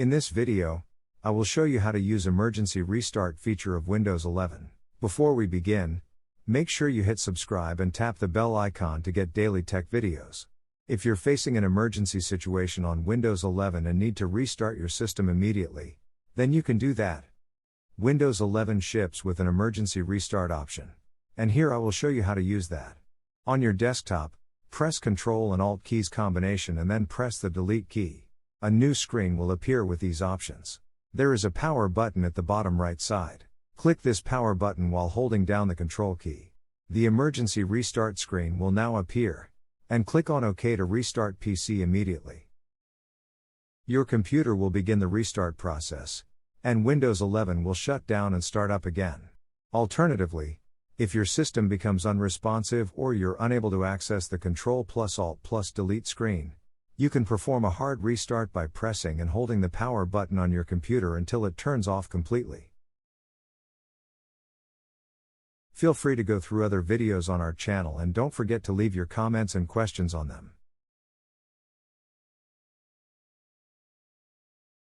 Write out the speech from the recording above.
In this video, I will show you how to use emergency restart feature of Windows 11. Before we begin, make sure you hit subscribe and tap the bell icon to get daily tech videos. If you're facing an emergency situation on Windows 11 and need to restart your system immediately, then you can do that. Windows 11 ships with an emergency restart option. And here I will show you how to use that. On your desktop, press Ctrl and Alt keys combination and then press the Delete key. A new screen will appear with these options. There is a power button at the bottom right side. Click this power button while holding down the Control key. The emergency restart screen will now appear. And click on OK to restart PC immediately. Your computer will begin the restart process, and Windows 11 will shut down and start up again. Alternatively, if your system becomes unresponsive or you're unable to access the Ctrl+Alt+Delete screen, you can perform a hard restart by pressing and holding the power button on your computer until it turns off completely. Feel free to go through other videos on our channel and don't forget to leave your comments and questions on them.